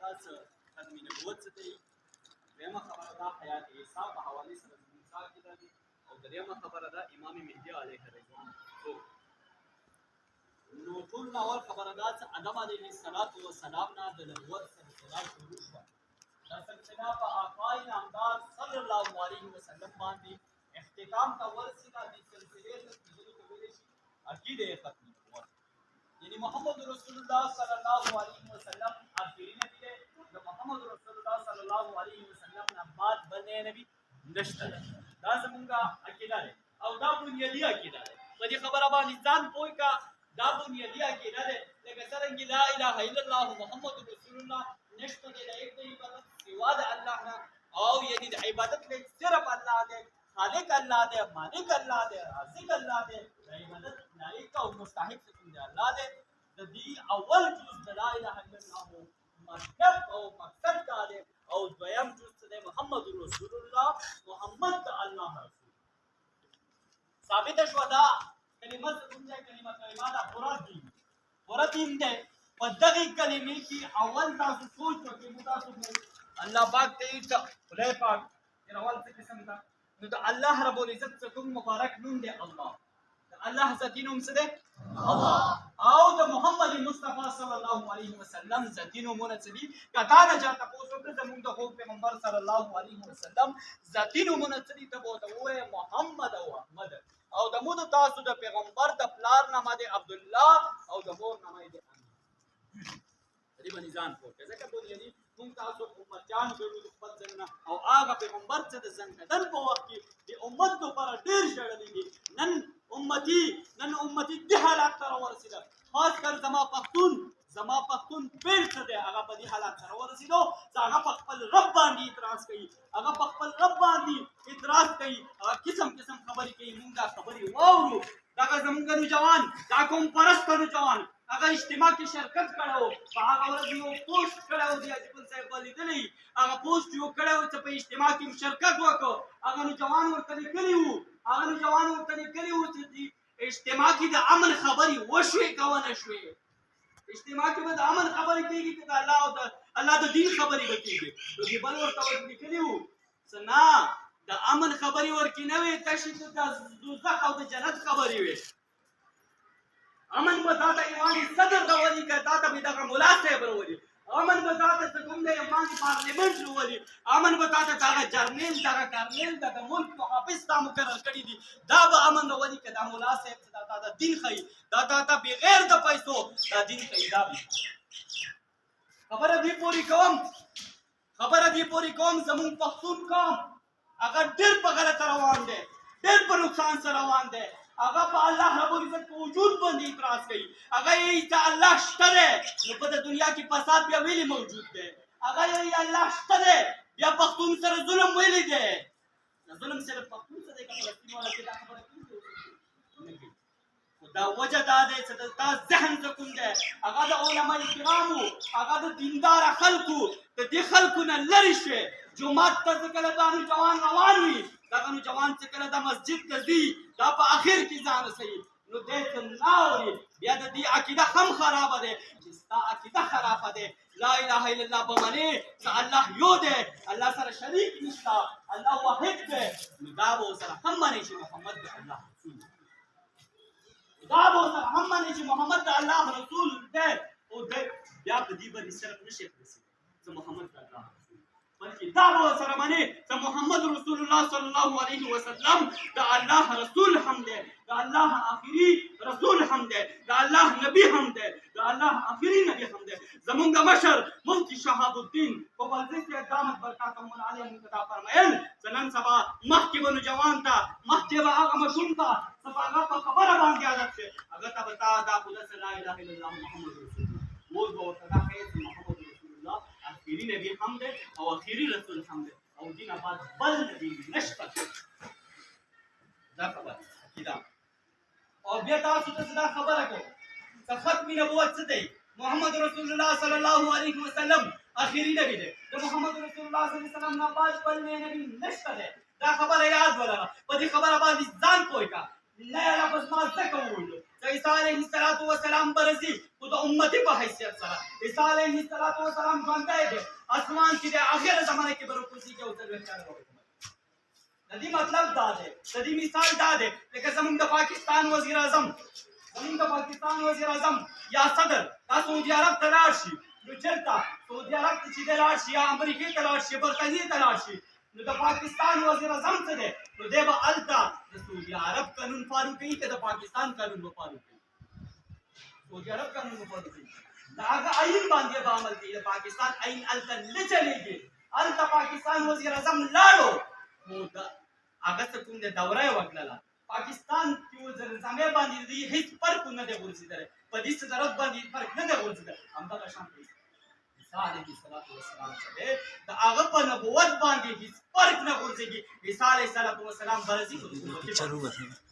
دا څه ختم نبوت څه دی. دویمه خبره دا حیات عیسی په حوالې سره زموږ څه عقیده دي. او دریمه خبره دا امام مهدي علیه الرضوان څوک. نو ټول اول خبره دا چې آدم علیه السلام نه د نبوت سلسله شروع شوه. دا سلسله په آقای نامدار صلی الله علیه وسلم باندې اختتام ته ورسېده. دې سلسلې ته کېدلو ته ویلی شي عقیده ختم نبوت، یعنی محمد رسول الله صلی الله علیه وسلم آخري نبی دی. د محمد رسول الله صلی الله علیه وسلم نه بعد بل نبی نشته. دا زمونږ عقیده ده او دا بنیادي عقیده ده. په دې خبره باندې ځان پوه کا. دا بنیادي عقیده ده لکه څرنګه لا اله الا الله محمد رسول الله نشته د لایق د عبادت سوا د الله نه، او یعنی د عبادت لایق صرف الله دی، خالق الله دی، مالک الله دی، رازق الله دی. د عبادت لایق او مستحق څوک دی؟ الله دی. د دې اول جز د لا اله الا الله مطلب او مقصد دا دی، او دویم جز د محمد رسول الله، محمد د الله رسول. ثابت شو دا کلمه څنګه کلمه دا پورا دین دی. په دغه کلمې کې اول تاسو سوچ وکړئ، تاسو الله پاک ته خدای پاک اول څه قسم دا نو د الله رب العزت څخه کوم مبارک نوم دی الله. د الله ذاتی نوم څه دی؟ الله. او د محمد مصطفی صلی الله علیه وسلم ذاتی نومونه څه دي؟ کدا نه چاته پوښتنه وکړه زموږ د خوږ پیغمبر صلی الله علیه وسلم ذاتی نومونه څه دي؟ ته به ورته ووایې محمد او احمد. او د مو د تاسو د پیغمبر د پلار نامه دی عبدالله او د مور نامه دی دې باندې ځان پوه کړئ. ځکه یعنی موږ تاسو امتیان ګڼو د خپل ځای نه، او هغه پیغمبر چې د زنګدل په وخت کې د امت لپاره ډېر ژړلي دي. نن امتي دې حالات ته راورسېده. خاص کر زما پښتون پیل څه دی هغه په دې حالات سره ورسېدو چې هغه په خپل رب باندې اعتراض کوي، هغه په خپل رب باندې اعتراض کوي، هغه قسم خبرې کوي. موږ دا خبرې واورو. دغه زموږ نوجوان، دا قوم پرسته نوجوان هغه اجتماع کې شرکت کړی و. په هغه ورځ یو پوسټ کړی و، د حاجي صاحب به لیدلی. هغه پوسټ یو کړی و چې په اجتماع کې شرکت وکړو. هغه نوجوان ورته لیکلي وو چې اجتماع کې د امن خبرې وشوې که ونه شوې. اجتماع کې به د امن خبرې کېږي که د الله د دین خبرې به کېږي. نو دې بل ورته لیکلي وو چې نه، د امن خبرې ورکې نه وې، تشې د دوزخ او د جنت خبرې وې. امن به تا ته ایوان صدر راولي که تا ته به دغه ملا صاحب راولي. امن به تا ته څه کوم دی ایوان پارلیمنټ راولي. امن به تا ته دغه جرنیل، دغه کرنیل، دغه ملک محافظ تا مقرر کړي دي. دا به امن راولي که دا ملا صاحب چې دا تا ته دین ښایي، دا تا ته بغیر د پیسو دا دین ښایي. دا خبره دې پورې کوم زمونږ پښتون قوم هغه ډېر په غلطه روان دی، ډېر په نقصان سره روان دی. هغه په الله رب العزت په وجود باندې اعتراض کوي. هغه یې چې الله شته دی نو په دنیا کې فساد بیا ویلې موجود دی. هغه یې الله شته دی بیا پښتون سره ظلم ویلی دی. ظلم صرف پښتون سره دی که فلسطین والا کې دا خبره کوي. دا وجه دا دی چې دا ذهن څه کوم دی هغه د علما کرامو، هغه د دینداره خلکو، د دې خلکو نه لرې شوې. جومات ته چې کله دا نوجوان روان وي، دغه نوجوان چې کله د مسجد ته ځي دا په اخر کې ځان رسوي نو دی څه نه اوري. بیا د دې عقیده هم خرابه دی چې ستا عقیده خرابه دی. لا اله الا الله به منې چې الله یو دی، الله سره شریک نشته، الله واحد دی. نو دا به ورسره هم منې چې محمد د الله رسول دی. دا به ورسره هم منې چې محمد د الله رسول دی. او دی بیا په دې باندې صرف نشي رسېدلی چې محمد د الله بلکې دا به ورسره منې چې محمد رسول الله صلی الله علیه وسلم د الله رسول هم دی، د الله آخري رسول هم دی، د الله نبی هم دی، د الله آخري نبی هم دی. زمونږ مشر مفتي شهاب الدین په بلځي کې دامت برکاتهم العالیه موږ ته دا فرمایل چې نن سبا مخکې به نوجوان ته، مخکې به هغه ماشوم ته چې په هغه په خبره باندې عادت شي، هغه ته به تا دا خدای لا اله الا الله محمد رسول الله موږ به ورته دا ښیي چې محمد رسول الله آخري نبی هم دی او آخري رسول هم دی، او دین بعد بل نبی نشته. دا خبره عقیده. او بیا تاسو ته دا خبره کوم چې ختم نبوت څه دی؟ محمد رسول الله صلی الله علیه وسلم آخري نبی دی. د محمد رسول الله صلی الله علیه وسلم نه بعد بل نبی نشته دی. دا خبره یاد ولره. په دې خبره باندې ځان پوه کا. نه لفظ ما څه کوو چې عیسی علیه السلام برزي वो तो उम्मती पे हैसियत सरा ईसा अलैहिस्सलातु वस्सलाम बनता है आसमान की दे आखिर ज़माने के बरो कुर्सी के उतर बेचारा हो नदी मतलब दादे नदी मिसाल दादे लेकिन जमीन द पाकिस्तान वजीर आजम जमीन द पाकिस्तान वजीर आजम या सदर का सऊदी अरब तलाशी जो चलता सऊदी अरब की तलाशी या अमेरिकी तलाशी बरतानी तलाशी द पाकिस्तान वजीर आजम से दे तो देबा अल्ता सऊदी अरब कानून फारूकी के द पाकिस्तान कानून फारूकी सऊदी अरब कानून फारूकी दागा आइन बांधे बामल के पाकिस्तान आइन अल्ता न चलेगी अल्ता पाकिस्तान वजीर आजम लाडो होता अगस्त तुमने दौरा वगलाला पाकिस्तान की जर जामे बांधी दी हिच पर पुन्हा दे बोलसी दरे पदिस जरत बांधी पर न दे बोलसी दरे आमदा का शांती ईसा अलैहिस्सलातु वस्सलाम चले द आगप नबुवत बांधी हिच पर न बोलसी की ईसा अलैहिस्सलातु वस्सलाम बरजी को